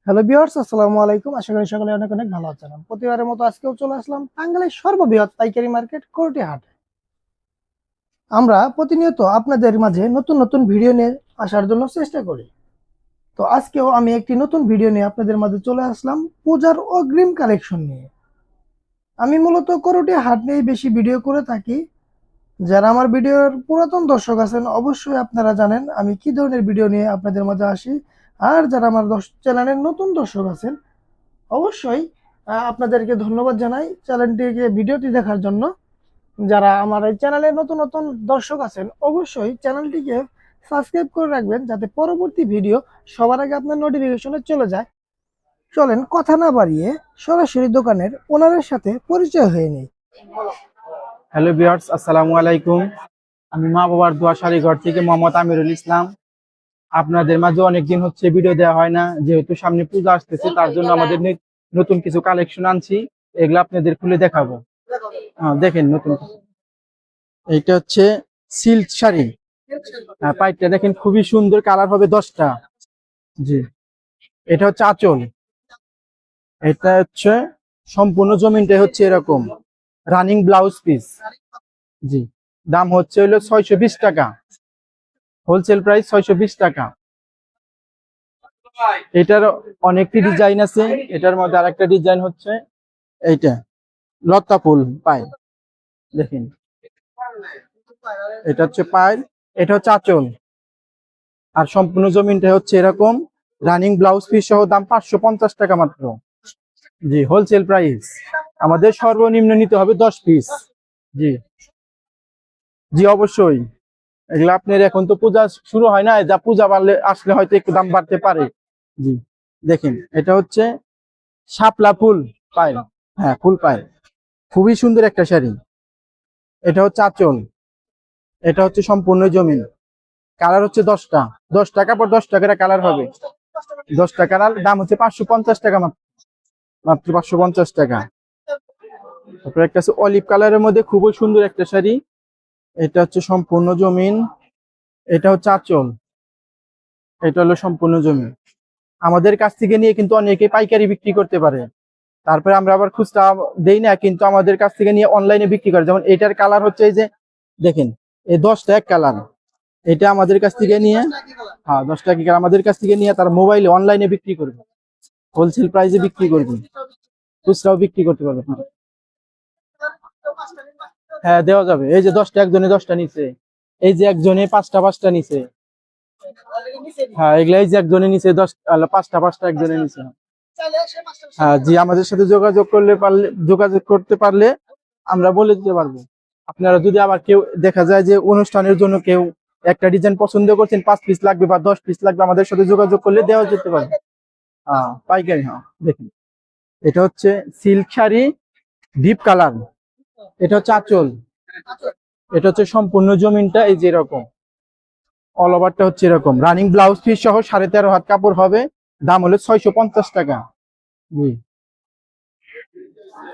Hello viewers, আসসালামু আলাইকুম। আশা করি সকলে অনেক অনেক ভালো আছেন। প্রতিবারের মতো আজকেও চলে আসলাম টাঙ্গাইলের সর্ববৃহৎ পাইকারি মার্কেট করটি হাটে। আমরা প্রতিনিয়ত আপনাদের মাঝে নতুন নতুন ভিডিও নিয়ে আসার জন্য চেষ্টা করি। তো আজকেও আমি একটি নতুন ভিডিও নিয়ে আপনাদের মাঝে চলে আসলাম পূজার অগ্রিম কালেকশন নিয়ে। আমি মূলত করটি হাট নিয়ে বেশি ভিডিও করে থাকি। যারা আমার ভিডিওর পুরাতন দর্শক আছেন অবশ্যই আপনারা জানেন আমি কি ধরনের ভিডিও নিয়ে আপনাদের মাঝে আসি। আর যারা আমার চ্যানেলের নতুন দর্শক আছেন অবশ্যই আপনাদেরকে ধন্যবাদ জানাই চ্যানেলটিকে ভিডিওটি দেখার জন্য। যারা আমার এই চ্যানেলে নতুন নতুন দর্শক আছেন অবশ্যই চ্যানেলটিকে সাবস্ক্রাইব করে রাখবেন যাতে পরবর্তী ভিডিও সবার আগে আপনার নোটিফিকেশনে চলে যায়। চলেন কথা না বাড়িয়ে সরাসরি দোকানের ওনারের সাথে পরিচয় হয়ে নেই। হ্যালো ভিউয়ার্স, আসসালামু আলাইকুম। আমি মা বাবার দোয়া শাড়িঘর থেকে মোহাম্মদ আমিরুল ইসলাম। আপনাদের মাঝে অনেকদিন হচ্ছে ভিডিও দেওয়া হয় না, যেহেতু সামনে পূজা আসতেছে তার জন্য আমাদের নতুন কিছু কালেকশন আনছি, এগুলো আপনাদের খুলে দেখাবো। দেখেন নতুন এইটা হচ্ছে সিল্ক শাড়ি। পাইপটা দেখেন খুবই সুন্দর, কালার হবে 10টা। জি, এটা হচ্ছে আঁচল। এটা হচ্ছে সম্পূর্ণ জমিনটা হচ্ছে এরকম রানিং ব্লাউজ পিস। জি, দাম হচ্ছে হলো 620 টাকা, হোলসেল প্রাইস 620 টাকা। এটার অনেকটি ডিজাইন আছে, এটার মধ্যে আরেকটা ডিজাইন হচ্ছে এইটা লতা ফুল পায়। দেখেন এটা হচ্ছে পায়, এটা হচ্ছে আঁচল। আর সম্পূর্ণ জমিনটা হচ্ছে এরকম রানিং ব্লাউজ পিস সহ, দাম 550 টাকা মাত্র। জি, হোলসেল প্রাইস। আমাদের সর্বনিম্ন নিতে হবে 10 পিস। জি জি অবশ্যই। এগুলো আপনার এখন তো পূজা শুরু হয় না, যা পূজা বাড়লে আসলে হয়তো একটু দাম বাড়তে পারে। জি, দেখেন এটা হচ্ছে শাপলা ফুল পায়। হ্যাঁ, ফুল পায়, খুবই সুন্দর একটা শাড়ি। এটা হচ্ছে আঁচল, এটা হচ্ছে সম্পূর্ণ জমিন। কালার হচ্ছে 10টা, 10 টাকা পর 10 টাকা কালার হবে। 10টা কালার, দাম হচ্ছে 550 টাকা মাত্র, মাত্র 550 টাকা। তারপরে একটা আছে অলিভ কালারের মধ্যে খুবই সুন্দর একটা শাড়ি। এটা হচ্ছে সম্পূর্ণ জমিন, এটা হচ্ছে আঁচল, এটা হলো সম্পূর্ণ জমিন। আমাদের কাছ থেকে নিয়ে কিন্তু অনেকে পাইকারি বিক্রি করতে পারে, তারপরে আমরা আবার খুচরা দেই না, কিন্তু আমাদের কাছ থেকে নিয়ে অনলাইনে বিক্রি করে। যেমন এটার কালার হচ্ছে এই যে দেখেন, এই 10টা এক কালার। এটা আমাদের কাছ থেকে নিয়ে, হ্যাঁ 10টা কি কালার আমাদের কাছ থেকে নিয়ে তার মোবাইলে অনলাইনে বিক্রি করবে, হোলসেল প্রাইসে বিক্রি করবে, খুচরাও বিক্রি করতে পারবে। হ্যাঁ দেওয়া যাবে। এই যে 10টা একজনে 10টা নিছে, এই যে একজনে 5টা 5টা নিছে। হ্যাঁ এগুলা এই যে একজনে নিছে 5টা 5টা একজনে নিছে। হ্যাঁ জি, আমাদের সাথে যোগাযোগ করতে পারলে আমরা বলে দিতে পারবো। আপনারা যদি আবার কেউ দেখা যায় যে অনুষ্ঠানের জন্য কেউ একটা ডিজাইন পছন্দ করছেন, 5 পিস লাগবে বা 10 পিস লাগবে, আমাদের সাথে যোগাযোগ করলে দেওয়া যেতে পারে। পাইকারি। হ্যাঁ দেখুন, এটা হচ্ছে সিল্ক শাড়ি, ডিপ কালার। এটা হচ্ছে আঁচল, এটা হচ্ছে সম্পূর্ণ জমিনটা এই যে এরকম, অল ওভারটা হচ্ছে এরকম রানিং ব্লাউজ পিস সহ 13.5 হাত কাপড় হবে। দাম হলো 650 টাকা। জি,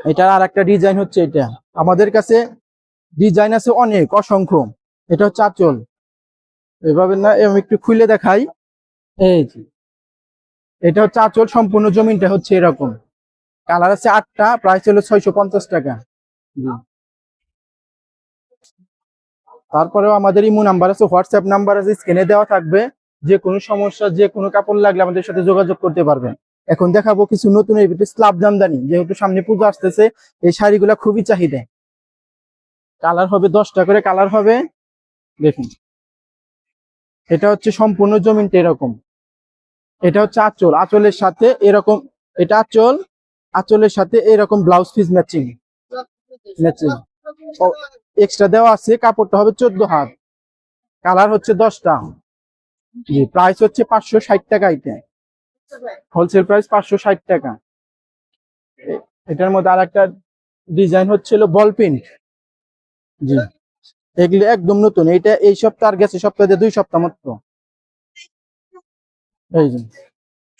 এটার আর একটা ডিজাইন হচ্ছে এটা। আমাদের কাছে ডিজাইন আছে অনেক, অসংখ্য। এটা হচ্ছে আঁচল, এভাবে না আমি একটু খুলে দেখাই। এই যে এটা হচ্ছে আঁচল, সম্পূর্ণ জমিনটা হচ্ছে এরকম, কালার আছে 8টা, প্রাইস হলো 650 টাকা। জি, তারপরেও আমাদের ইমো নাম্বার আছে, হোয়াটসঅ্যাপ নাম্বার আছে, স্ক্রিনে দেওয়া থাকবে। যে কোনো সমস্যা, যে কোনো কাপড় লাগলে আমাদের সাথে যোগাযোগ করতে পারবেন। এখন দেখাবো কিছু নতুন স্লাব জামদানি, যেহেতু সামনে পুজো আসতেছে এই শাড়িগুলা খুবই চাহিদা। কালার হবে 10টা করে কালার হবে। দেখুন এটা হচ্ছে সম্পূর্ণ জমিনটা এরকম, এটা হচ্ছে আঁচল, আঁচলের সাথে এরকম, এটা আঁচল, আঁচলের সাথে এরকম blouse piece matching matching extra দেওয়া আছে। কাপড়টা হবে 14 হাত, কালার হচ্ছে 10টা। জি, প্রাইস হচ্ছে 560 টাকা। এটা হোলসেল প্রাইস 560 টাকা। এটার মধ্যে আর একটা ডিজাইন হচ্ছিল বল প্রিন্ট। জি, এগুলি একদম নতুন, এইটা এই সপ্তাহ আর গেছে সপ্তাহে 2 সপ্তাহ মাত্র। এই যে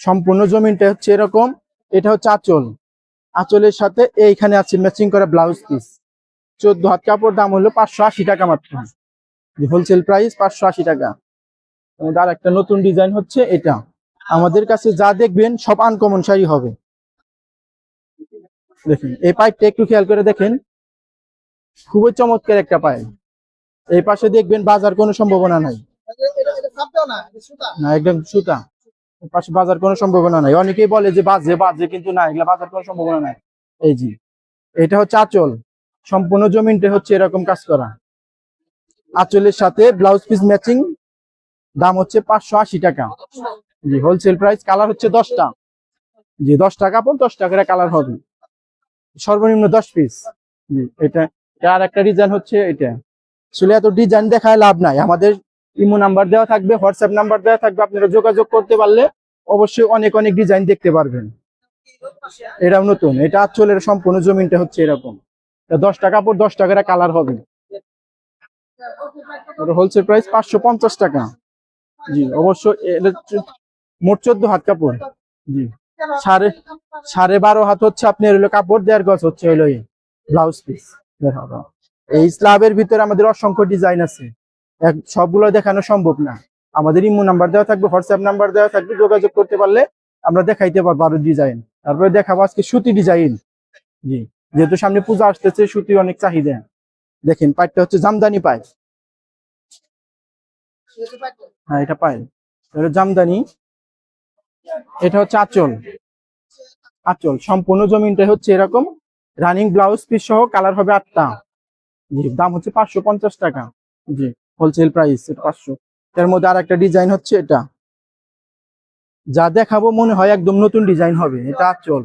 সম্পূর্ণ জমিনটা হচ্ছে এরকম, এটা হচ্ছে আঁচল, আঁচলের সাথে এইখানে আছে ম্যাচিং করা ব্লাউজ পিস। 14 হাত কাপড়, দাম হলো 580 টাকা মাত্র। হোলসেল প্রাইস 580 টাকা। আর একটা নতুন ডিজাইন হচ্ছে এটা, আমাদের কাছে যা দেখবেন সব আনকমন শাড়ি হবে। দেখেন এই পাইপটা একটু খেয়াল করে দেখেন, খুবই চমৎকার একটা পাইপ। এই পাশে দেখবেন বাজার কোনো সম্ভাবনা নাই, না একদম সুতা। এই পাশে বাজার কোনো সম্ভাবনা নাই। অনেকেই বলে যে বাজে বাজে, কিন্তু না, এগুলা বাজার কোনো সম্ভাবনা নাই। এই জি, এটা হচ্ছে আঁচল, সম্পূর্ণ জমিনটা হচ্ছে এরকম কাজ করা। আঁচলের সাথে ব্লাউজ পিস ম্যাচিং, দাম হচ্ছে 580 টাকা। জি, হোলসেল প্রাইস। কালার হচ্ছে 10টা। জি, 10টা কাপড় 10 টাকা কালার হবে, সর্বনিম্ন 10 পিস। জি, এটা আর একটা ডিজাইন হচ্ছে এটা। আসলে এত ডিজাইন দেখায় লাভ নাই, আমাদের ইমো নাম্বার দেওয়া থাকবে, হোয়াটসঅ্যাপ নাম্বার দেওয়া থাকবে, আপনারা যোগাযোগ করতে পারলে অবশ্যই অনেক অনেক ডিজাইন দেখতে পারবেন। এটাও নতুন, এটা আঁচলের সম্পূর্ণ জমিনটা হচ্ছে এরকম। 10টা কাপড় 10 টাকা কালার হবে, হোলসেল প্রাইস 550 টাকা। জি অবশ্যই, মোট 14 হাত কাপড়। জি, সাড়ে 12 হাত হচ্ছে আপনার হলো কাপড়, 1.5 গজ হচ্ছে হলো ব্লাউজ পিস। এই স্ল্যাবের ভিতরে আমাদের অসংখ্য ডিজাইন আছে, সবগুলো দেখানো সম্ভব না। আমাদের ইমো নাম্বার দেওয়া থাকবে, হোয়াটসঅ্যাপ নাম্বার দেওয়া থাকবে, যোগাযোগ করতে পারলে আমরা দেখাইতে পারবো আরো ডিজাইন। তারপরে দেখাবো আজকে সুতি ডিজাইন। জি, যেহেতু সামনে পূজা আসতেছে, সুতি অনেক চাহিদা। দেখেন পাইপটা হচ্ছে জামদানি পাইপ। হ্যাঁ, এটা পাইপ, এটা জামদানি। এটা হচ্ছে আঁচল, আঁচল সম্পূর্ণ জমিনটা হচ্ছে এরকম, রানিং ব্লাউজ পিস সহ কালার হবে 8টা। জি, দাম হচ্ছে 550 টাকা। জি, হোলসেল প্রাইস 500। এর মধ্যে আর একটা ডিজাইন হচ্ছে এটা, যা দেখাবো মনে হয় একদম নতুন ডিজাইন হবে। এটা আঁচল,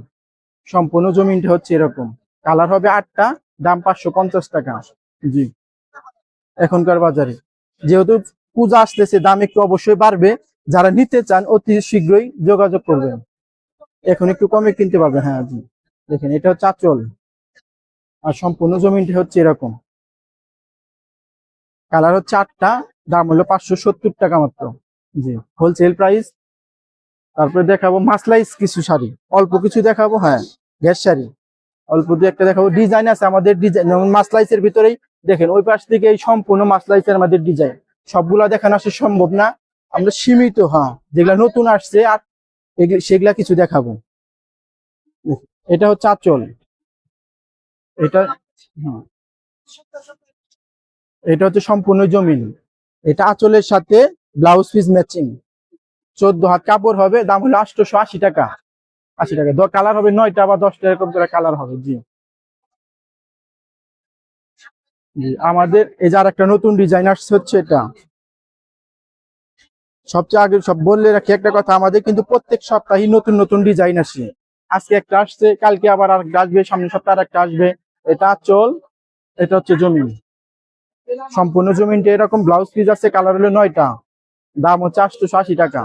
সম্পূর্ণ জমিনটা হচ্ছে এরকম, কালার হবে 8টা, দাম 550 টাকা। জি, এখনকার বাজারে যেহেতু পূজা আসতেছে, দাম একটু অবশ্যই বাড়বে। যারা নিতে চান অতি শীঘ্রই যোগাযোগ করবেন, এখন একটু কমে কিনতে পারবেন। হ্যাঁ জি, দেখেন এটা হচ্ছে আঁচল, আর সম্পূর্ণ জমিনটা হচ্ছে এরকম, কালার হচ্ছে 8টা, দাম হলো 570 টাকা মাত্র। জি, হোলসেল প্রাইস। তারপরে দেখাবো মাসলাইজ কিছু শাড়ি, অল্প কিছু দেখাবো। হ্যাঁ, গ্যাস শাড়ি অল্প দু একটা দেখাবো। ডিজাইন আছে আমাদের, ডিজাইন যেমন মাসলাইসের ভিতরেই দেখেন ওই পাশ থেকে এই সম্পূর্ণ মাসলাইসের আমাদের ডিজাইন, সবগুলা দেখানো আসলে সম্ভব না, আমরা সীমিত, হ্যাঁ যেগুলা নতুন আসছে আর সেগুলা কিছু দেখাবো। এটা হচ্ছে আঁচল, এটা হ্যাঁ, এটা হচ্ছে সম্পূর্ণ জমিন। এটা আঁচলের সাথে ব্লাউজ পিস ম্যাচিং, 14 হাত কাপড় হবে, দাম হলো 880 টাকা। 80 টাকা, কালার হবে 9টা বা 10টা এরকম করে কালার হবে। জি জি, আমাদের এই যে আর একটা নতুন ডিজাইন আসছে হচ্ছে এটা। সবচেয়ে আগে সব বললে রাখি একটা কথা, আমাদের কিন্তু প্রত্যেক সপ্তাহে নতুন নতুন ডিজাইন আসে। আজকে একটা আসছে, কালকে আবার আরেকটা আসবে, সামনের সপ্তাহে আরেকটা আসবে। এটা আঁচল, এটা হচ্ছে জমিন, সম্পূর্ণ জমিনটা এরকম, ব্লাউজ পিস আছে, কালার হলো 9টা, দাম হচ্ছে 880 টাকা।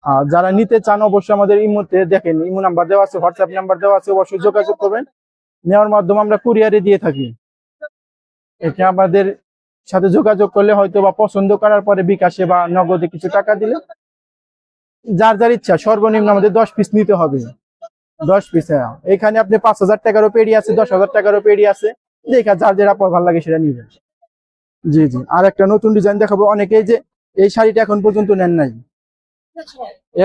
আর যারা নিতে চান অবশ্যই আমাদের ইমোতে দেখেন, ইমো নাম্বার দেওয়া আছে, হোয়াটসঅ্যাপ নাম্বার দেওয়া আছে, অবশ্যই যোগাযোগ করবেন। নেওয়ার মাধ্যমে আমরা কুরিয়ারে দিয়ে থাকি। এটা আমাদের সাথে যোগাযোগ করলে হয়তো বা পছন্দ করার পরে বিকাশে বা নগদে কিছু টাকা দিলে, যার যার ইচ্ছা, সর্বনিম্ন আমাদের 10 পিস নিতে হবে। 10 পিস, হ্যাঁ। এখানে আপনি 5,000 টাকারও পেডি আছে, 10,000 টাকারও পেডি আছে, দেখা যার যেটা ভালো লাগে সেটা নিবে। জি জি, আর একটা নতুন ডিজাইন দেখাবো। অনেকেই যে এই শাড়িটা এখন পর্যন্ত নেন নাই,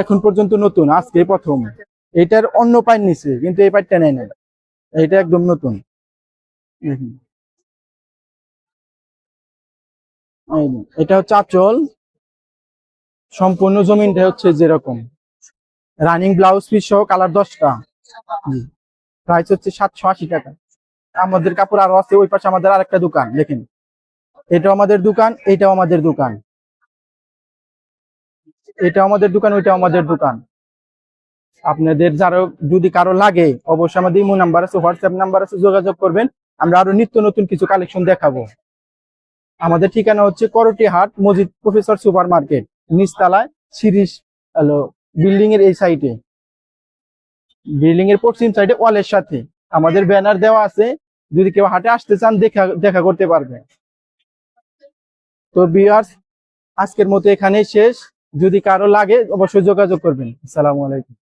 এখন পর্যন্ত নতুন, আজকে প্রথম। এটার অন্য পাইন নিছে, কিন্তু এই পাইনটা নেয় না, এটা একদম নতুন। এটা হচ্ছে আঁচল, সম্পূর্ণ জমিনটা হচ্ছে যেরকম, রানিং ব্লাউজ পিস সহ কালার 10টা। প্রাইস হচ্ছে 780 টাকা। আমাদের কাপড় আরো আছে, ওই পাশে আমাদের আরেকটা দোকান দেখেন, এটাও আমাদের দোকান, এটাও আমাদের দোকান, এটাও আমাদের দোকান, ওইটাও আমাদের দোকান। আপনাদের যারা যদি কারো লাগে অবশ্যই আমাদের ইমো নাম্বার আছে, হোয়াটসঅ্যাপ নাম্বার আছে, যোগাযোগ করবেন। আমরা আরো নিত্য নতুন কিছু কালেকশন দেখাবো। আমাদের ঠিকানা হচ্ছে করটিহাট মসজিদ প্রফেসর সুপার মার্কেট, নিচতলায় সিরিজ হলো বিল্ডিং এর এই সাইডে, বিল্ডিং এর পশ্চিম সাইডে ওয়ালের সাথে আমাদের ব্যানার দেওয়া আছে। যদি কেউ হাটে আসতে চান দেখা করতে পারবে। তো ভিউয়ার্স, আজকের মতো এখানেই শেষ। যদি কারো লাগে অবশ্যই যোগাযোগ করবেন। আসসালামু আলাইকুম।